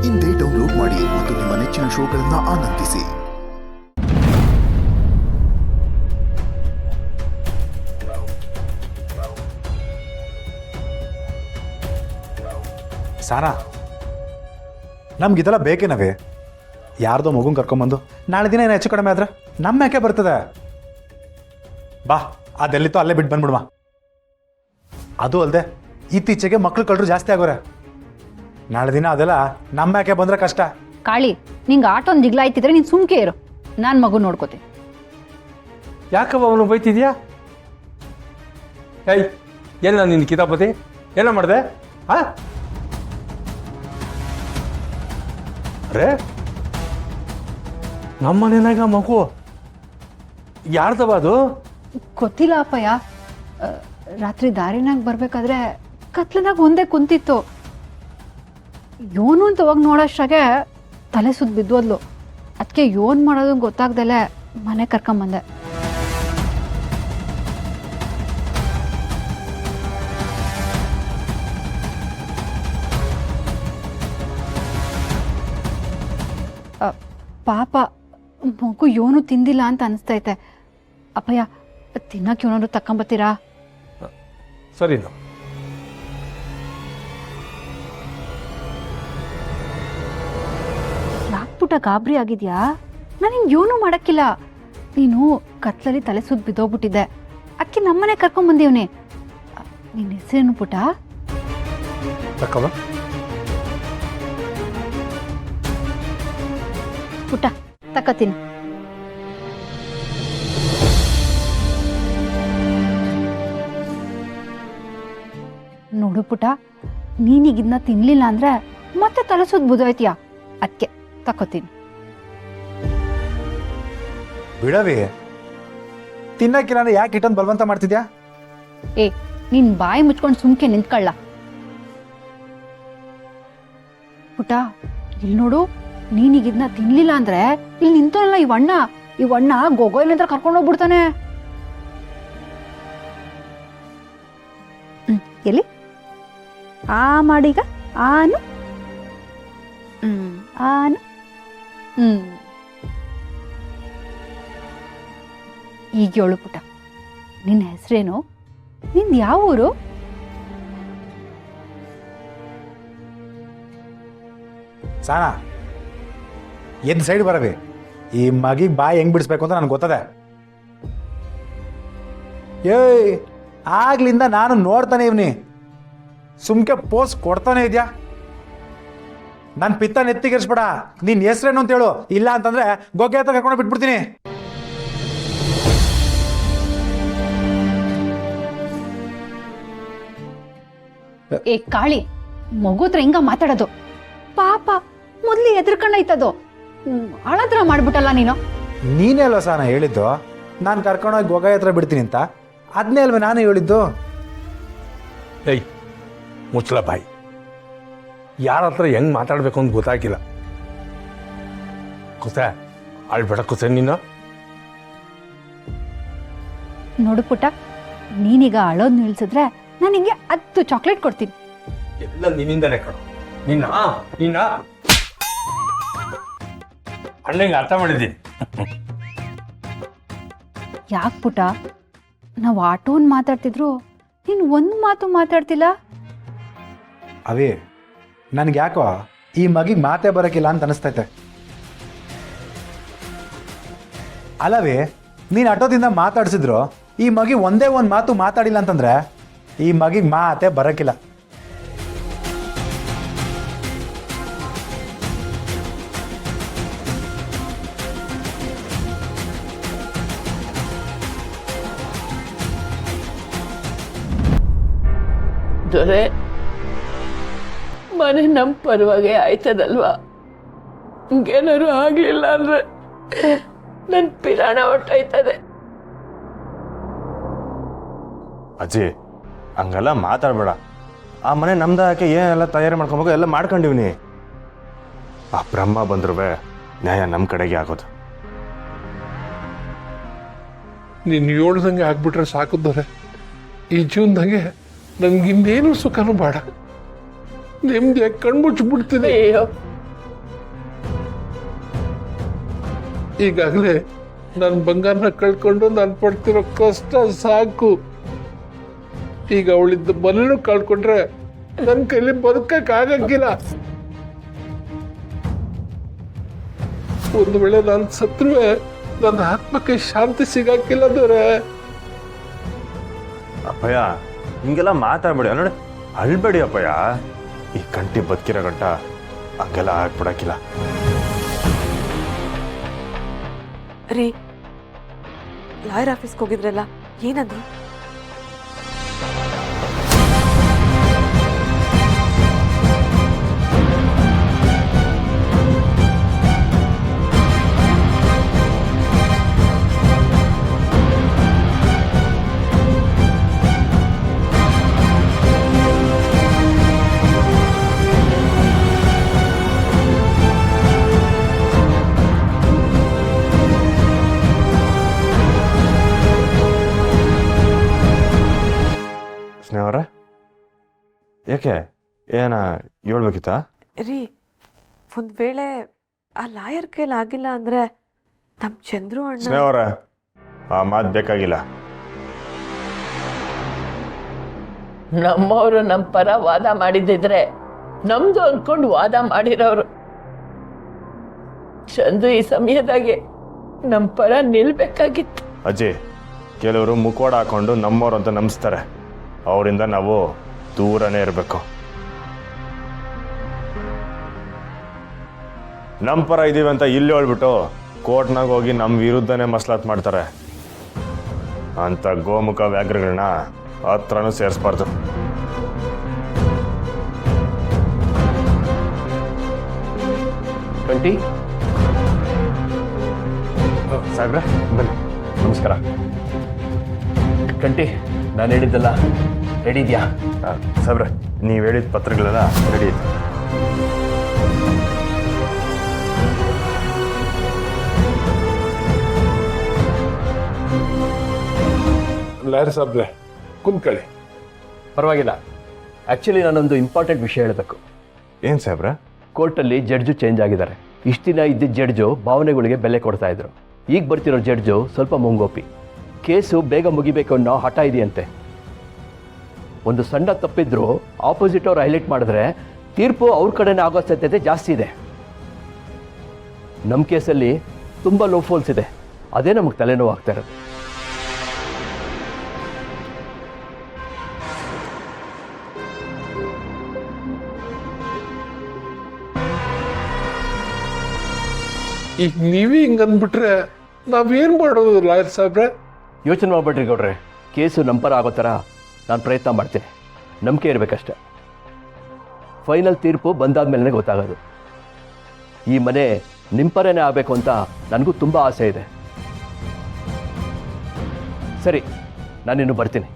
ಇಂದೇ ಡೌನ್ಲೋಡ್ ಮಾಡಿ ಮತ್ತು ನಿಮ್ಮ ನೆಚ್ಚಿನ ಶೋಗಳನ್ನು ಆನಂದಿಸಿ. ಸಾನಾ, ನಮ್ಗಿದೆಲ್ಲ ಬೇಕೇನವೇ? ಯಾರ್ದೋ ಮಗುನ್ ಕರ್ಕೊಂಬಂದು ನಾಳೆ ದಿನ ಏನು ಹೆಚ್ಚು ಕಡಿಮೆ ಆದ್ರೆ ನಮ್ಮ ಯಾಕೆ ಬರ್ತದೆ? ಬಾ, ಅದೆಲ್ಲಿತ್ತೋ ಅಲ್ಲೇ ಬಿಟ್ಟು ಬಂದ್ಬಿಡುವ. ಅದು ಅಲ್ಲದೆ ಇತ್ತೀಚೆಗೆ ಮಕ್ಳು ಕಳ್ಳರು ಜಾಸ್ತಿ ಆಗೋರೆ. ನಾಳೆ ದಿನ ಅದೆಲ್ಲ ನಮ್ಮ ಯಾಕೆ ಬಂದ್ರೆ ಕಷ್ಟ. ಕಾಳಿ, ನಿಂಗೆ ಆಟೊಂದು ಜಿಗ್ಲ ಆಯ್ತಿದ್ರೆ ನೀನು ಸುಮ್ಕೆ ಇರು, ನಾನು ಮಗು ನೋಡ್ಕೋತೀನಿ. ಯಾಕವ್ವ ಅವನು ಬೈತಿದ್ಯಾ? ಏಯ್, ಎಲ್ಲ ನಿನ್ನ ಕಿತಾಪತಿ ಎಲ್ಲ ಮಾಡಿದೆ? ಹಾ ಅರೇ, ನಮ್ಮನೆನಾಗ ಮಗು ಯಾರ್ದವ ಅದು? ಗೊತ್ತಿಲ್ಲ ಅಪ್ಪಯ್ಯ. ರಾತ್ರಿ ದಾರಿನಾಗ ಬರ್ಬೇಕಾದ್ರೆ ಕತ್ಲನಾಗ ಒಂದೇ ಕುಂತಿತ್ತು. ಯೋನು ಅಂತ ಹೋಗಿ ನೋಡೋಷ್ಟಾಗೆ ತಲೆ ಸುತ್ತ ಬಿದ್ದೋದ್ಲು. ಅದಕ್ಕೆ ಯೋನ್ ಮಾಡೋದು ಗೊತ್ತಾಗ್ದಲೆ ಮನೆ ಕರ್ಕೊಂಬಂದೆ. ಪಾಪ ಮಗು ಯೋನು ತಿಂದಿಲ್ಲ ಅಂತ ಅನಿಸ್ತೈತೆ. ಅಪ್ಪಯ್ಯ, ತಿನ್ನಕ್ಕೆ ಏನಾದ್ರು ತಕೊಂಬತ್ತೀರಾ? ಸರಿ. ಯಾಕ್ಬಿಟ್ಟ ಗಾಬರಿ ಆಗಿದ್ಯಾ? ನಾನು ಏನೂ ಮಾಡಕ್ಕಿಲ್ಲ. ನೀನು ಕತ್ಲಲ್ಲಿ ತಲೆ ಸುತ್ತ ಬಿದ್ದೋಗ್ಬಿಟ್ಟಿದ್ದೆ, ಅದಕ್ಕೆ ನಮ್ಮನೆ ಕರ್ಕೊಂಬಂದೀವ್ನಿ. ನಿನ್ನ ಹೆಸರೇನು ಪುಟ? ತಕ್ಕವ ಪುಟ, ತಕ್ಕತೀನಿ. ನೋಡು ಪುಟ, ನೀನೀಗಿದ್ನ ತಿನ್ಲಿಲ್ಲ ಅಂದ್ರೆ ಮತ್ತೆ ತಲೆ ಸುತ್ತ ಬುದೋಯ್ತೀಯ. ಅದಕ್ಕೆ ತಕೋತೀನಿ. ಬಿಡವಿ, ತಿನ್ನಕ್ಕಿಲ್ಲ ಅಂದ್ರೆ ಯಾಕೆ ಇಟ್ಟೊಂದು ಬಲವಂತ ಮಾಡ್ತಿದ್ಯಾ? ಏ, ನಿನ್ ಬಾಯಿ ಮುಚ್ಕೊಂಡು ಸುಮ್ಕೆ ನಿಂತ್ಕೊಳ್ಳ. ಪುಟ, ಇಲ್ಲಿ ನೋಡು, ನೀನೀಗಿದ್ನ ತಿನ್ಲಿಲ್ಲ ಅಂದ್ರೆ ಇಲ್ಲಿ ನಿಂತೋನಲ್ಲ ಈ ಅಣ್ಣ ಗೊಗೋಯ್ಲಂತ್ರ ಕರ್ಕೊಂಡು ಹೋಗ್ಬಿಡ್ತಾನೆ. ಎಲ್ಲಿ ಆ ಮಾಡೀಗ ಆನು ಆನು ಈಗ ಹೇಳು ಪುಟ, ನಿನ್ನ ಹೆಸರೇನು? ನಿಂದು ಯಾವ ಊರು? ಸಾನಾ, ಎದ್ದು ಸೈಡ್ ಬರವಿ. ಈ ಮಗಿಗೆ ಬಾಯಿ ಹೆಂಗ್ ಬಿಡಿಸ್ಬೇಕು ಅಂತ ನನಗೆ ಗೊತ್ತದೆ. ಏಯ್, ಆಗ್ಲಿಂದ ನಾನು ನೋಡ್ತಾನೆ ಇವ್ನಿ, ಸುಮ್ಕೆ ಪೋಸ್ ಕೊಡ್ತಾನೆ ಇದ್ಯಾ? ನನ್ನ ಪಿತ್ತ ನೆತ್ತಿಗೆರ್ಸ್ಬೇಡ. ನಿನ್ ಹೆಸ್ರೇನು ಅಂತ ಹೇಳು, ಇಲ್ಲ ಅಂತಂದ್ರೆ ಗೊಗ್ಗೆ ಹತ್ರ ಕರ್ಕೊಂಡು ಬಿಟ್ಬಿಡ್ತೀನಿ. ಏ ಕಾಳಿ, ಮಗುತ್ರ ಹಿಂಗ ಮಾತಾಡೋದು? ಪಾಪ ಮೊದ್ಲು ಎದ್ರಕಣ್ಣೈತದು, ಅಳದ್ರ ಮಾಡ್ಬಿಟ್ಟಲ್ಲ ನೀನು. ನೀನೇ ಅಲ್ವ ಸಾನ ಹೇಳಿದ್ದು ನಾನು ಕರ್ಕೊಂಡೋಗಿ ಗೊಗ್ಗೆ ಹತ್ರ ಬಿಡ್ತೀನಿ ಅಂತ? ಅದನ್ನೇ ಅಲ್ವ ನಾನು ಹೇಳಿದ್ದು. ಏಯ್, ಮುಚ್ಚಲ ಬಾಯಿ. ಯಾರ ಹತ್ರ ಹೆಂಗ್ ಮಾತಾಡ್ಬೇಕು ಅಂತ ಗೊತ್ತಾಗಿಲ್ಲ. ಕುಸ ಅಳ್ಬೇಡ ಕುಸ ನೀನು. ನೋಡು ಪುಟ, ನೀನೀಗ ಅಳೋದ್ ನಿಲ್ಸಿದ್ರೆ ನಾನು ಹಿಂಗೆ 10 ಚಾಕ್ಲೇಟ್ ಕೊಡ್ತೀನಿ. ಎಲ್ಲ ನಿನ್ನಿಂದನೇ ಕಣೋ. ನಿನ್ನ ಅಣ್ಣಂಗೆ ಅರ್ಥ ಮಾಡಿದ್ದೀನಿ. ಯಾಕೆ ಪುಟ, ನಾವು ಆಟೋನ್ ಮಾತಾಡ್ತಿದ್ರು ನೀನು ಒಂದು ಮಾತು ಮಾತಾಡ್ತಿಲ್ಲ? ಅವೇ, ನನ್ಗೆ ಯಾಕೋ ಈ ಮಗಿಗೆ ಮಾತೇ ಬರೋಕ್ಕಿಲ್ಲ ಅಂತ ಅನಿಸ್ತೈತೆ. ಅಲ್ಲವೇ, ನೀನು ಆಟೋದಿಂದ ಮಾತಾಡ್ಸಿದ್ರು ಈ ಮಗಿ ಒಂದೇ ಒಂದು ಮಾತು ಮಾತಾಡಿಲ್ಲ ಅಂತಂದ್ರೆ ಈ ಮಗಿಗೆ ಮಾತೇ ಬರೋಕ್ಕಿಲ್ಲ. ದೊರೆ, ಮನೆ ನಮ್ಮ ಪರವಾಗಿ ಆಯ್ತದಲ್ವಾ? ಹಂಗೇನಾರು ಆಗ್ಲಿಲ್ಲ ಅಂದ್ರೆ ನನ್ನ ಪಿರಾಣ ಹೊಟ್ಟೋಯ್ತದೆ. ಅಜ್ಜಿ, ಹಂಗೆಲ್ಲ ಮಾತಾಡಬೇಡ. ಆ ಮನೆ ನಮ್ದು ಯಾಕೆ ಏನೆಲ್ಲ ತಯಾರಿ ಮಾಡ್ಕೊಬೇಕು ಎಲ್ಲ ಮಾಡ್ಕೊಂಡಿವ್ನಿ. ಆ ಬ್ರಹ್ಮ ಬಂದ್ರೂ ನ್ಯಾಯ ನಮ್ಮ ಕಡೆಗೆ ಆಗೋದು. ನೀನು ಹೇಳ್ದಂಗೆ ಆಗ್ಬಿಟ್ರೆ ಸಾಕುದವ್ರೆ. ಈ ಜೀವನದಾಗೆ ನನ್ಗಿನ್ನೇನು ಸುಖನೂ ಬೇಡ. ನೆಮ್ಮದಿ ಕಣ್ಮುಚ್ಚಿಬಿಡ್ತೀನಿ. ಅಯ್ಯೋ, ಈಗಾಗಲೇ ನನ್ನ ಬಂಗಾರನ ಕಳ್ಕೊಂಡು ನಾನು ಪಡ್ತಿರೋ ಕಷ್ಟ ಸಾಕು. ಈಗ ಅವಳಿದ್ದ ಮನೇನು ಕಳ್ಕೊಂಡ್ರೆ ನನ್ನ ಕೈಲಿ ಬದುಕಕ್ಕಾಗಂಗಿಲ್ಲ. ಒಂದು ವೇಳೆ ನಾನು ಸತ್ರುವೆ ನನ್ನ ಆತ್ಮಕ್ಕೆ ಶಾಂತಿ ಸಿಗಕ್ಕಿಲ್ಲ ದೊರೆ. ಅಪ್ಪಯ್ಯ ಹಿಂಗೆಲ್ಲ ಮಾತಾಡ್ಬೇಡಿ ನೋಡಿ, ಅಳ್ಬೇಡಿ ಅಪ್ಪಯ್ಯ. ಈ ಕಂಟಿ ಬದುಕಿರೋ ಗಂಟ ಹಂಗೆಲ್ಲ ಆಗ್ಬಿಡಕ್ಕಿಲ್ಲ. ರೀ, ಲಾಯರ್ ಆಫೀಸ್ಗೆ ಹೋಗಿದ್ರಲ್ಲ, ಏನಂದ್ರು? ಸ್ನೇಹವ್ರೆ, ಯಾಕೆ ಏನ ಹೇಳ್ಬೇಕಿತ್ತಾ? ರೀ, ಒಂದ್ ವೇಳೆ ಆ ಲಾಯರ್ ಕೈಲಿ ಆಗಿಲ್ಲ ಅಂದ್ರೆ ನಮ್ ಚಂದ್ರು ಅಣ್ಣ. ಸ್ನೇಹವ್ರೆ, ಆ ಮಾತು ಬೇಕಾಗಿಲ್ಲ. ನಮ್ಮವರು ನಮ್ಮ ಪರ ವಾದ ಮಾಡಿದ್ದಿದ್ರೆ ನಮ್ದು ಅಂದ್ಕೊಂಡು ವಾದ ಮಾಡಿರೋರು. ಚಂದು ಈ ಸಮಯದಾಗೆ ನಮ್ಮ ಪರ ನಿಲ್ಬೇಕಾಗಿತ್ತು. ಅಜ್ಜಿ, ಕೆಲವರು ಮುಖವಾಡ ಹಾಕೊಂಡು ನಮ್ಮವ್ರು ಅಂತ ನಂಬಿಸ್ತಾರೆ. ಅವರಿಂದ ನಾವು ದೂರನೇ ಇರಬೇಕು. ನಮ್ಮ ಪರ ಇದೀವಿ ಅಂತ ಇಲ್ಲಿ ಹೇಳ್ಬಿಟ್ಟು ಕೋರ್ಟ್ನಾಗ ಹೋಗಿ ನಮ್ಮ ವಿರುದ್ಧನೇ ಮಸಲಾತ್ ಮಾಡ್ತಾರೆ. ಅಂತ ಗೋಮುಖ ವ್ಯಾಘ್ರಗಳನ್ನ ಹತ್ರನೂ ಸೇರಿಸ್ಬಾರ್ದು. ಕಂಟಿ ಸಾಹೇಬ್ರೆ, ಬನ್ನಿ. ನಮಸ್ಕಾರ. ಕಂಟಿ, ನಾನು ಹೇಳಿದ್ದಲ್ಲ ರೆಡಿ ಇದೆಯಾ? ಸಾಹೇಬ್ರೆ, ನೀವು ಹೇಳಿದ ಪತ್ರಗಳೆಲ್ಲ ರೆಡಿ ಇದೆ. ಲಾಯರ್ ಸಾಬ್ರೆ, ಕುಂತ್ಕೊಳ್ಳಿ. ಪರವಾಗಿಲ್ಲ. ಆ್ಯಕ್ಚುಲಿ ನಾನೊಂದು ಇಂಪಾರ್ಟೆಂಟ್ ವಿಷಯ ಹೇಳಬೇಕು. ಏನು ಸಾಹೇಬ್ರೆ? ಕೋರ್ಟಲ್ಲಿ ಜಡ್ಜು ಚೇಂಜ್ ಆಗಿದ್ದಾರೆ. ಇಷ್ಟು ದಿನ ಇದ್ದಿದ್ದ ಜಡ್ಜು ಭಾವನೆಗಳಿಗೆ ಬೆಲೆ ಕೊಡ್ತಾ ಇದ್ರು. ಈಗ ಬರ್ತಿರೋ ಜಡ್ಜು ಸ್ವಲ್ಪ ಮುಂಗೋಪಿ. ಕೇಸು ಬೇಗ ಮುಗಿಬೇಕು ಅನ್ನೋ ಹಠ ಇದೆಯಂತೆ. ಒಂದು ಸಣ್ಣ ತಪ್ಪಿದ್ರು ಆಪೋಸಿಟ್ ಅವ್ರು ಹೈಲೈಟ್ ಮಾಡಿದ್ರೆ ತೀರ್ಪು ಅವ್ರ ಕಡೆನೇ ಆಗೋ ಸಾಧ್ಯತೆ ಜಾಸ್ತಿ ಇದೆ. ನಮ್ಮ ಕೇಸಲ್ಲಿ ತುಂಬ ಲೋ ಫಾಲ್ಸ್ ಇದೆ. ಅದೇ ನಮಗೆ ತಲೆನೋವು ಆಗ್ತಾ ಇರೋದು. ಈಗ ನೀವೇ ಹಿಂಗೆ ಅಂದ್ಬಿಟ್ರೆ ನಾವೇನು ಮಾಡೋದು ಲಾಯರ್ ಸಾಬ್ರೆ? ಯೋಚನೆ ಮಾಡ್ಬೇಡ್ರಿ ಗೌಡ್ರೆ. ಕೇಸು ನಮ್ಮ ಪರ ಆಗೋ ಥರ ನಾನು ಪ್ರಯತ್ನ ಮಾಡ್ತೀನಿ. ನಂಬಿಕೆ ಇರಬೇಕಷ್ಟೆ. ಫೈನಲ್ ತೀರ್ಪು ಬಂದಾದ್ಮೇಲೆ ಗೊತ್ತಾಗೋದು. ಈ ಮನೆ ನಿಮ್ಮ ಪರನೇ ಆಗಬೇಕು ಅಂತ ನನಗೂ ತುಂಬ ಆಸೆ ಇದೆ. ಸರಿ, ನಾನಿನ್ನು ಬರ್ತೀನಿ.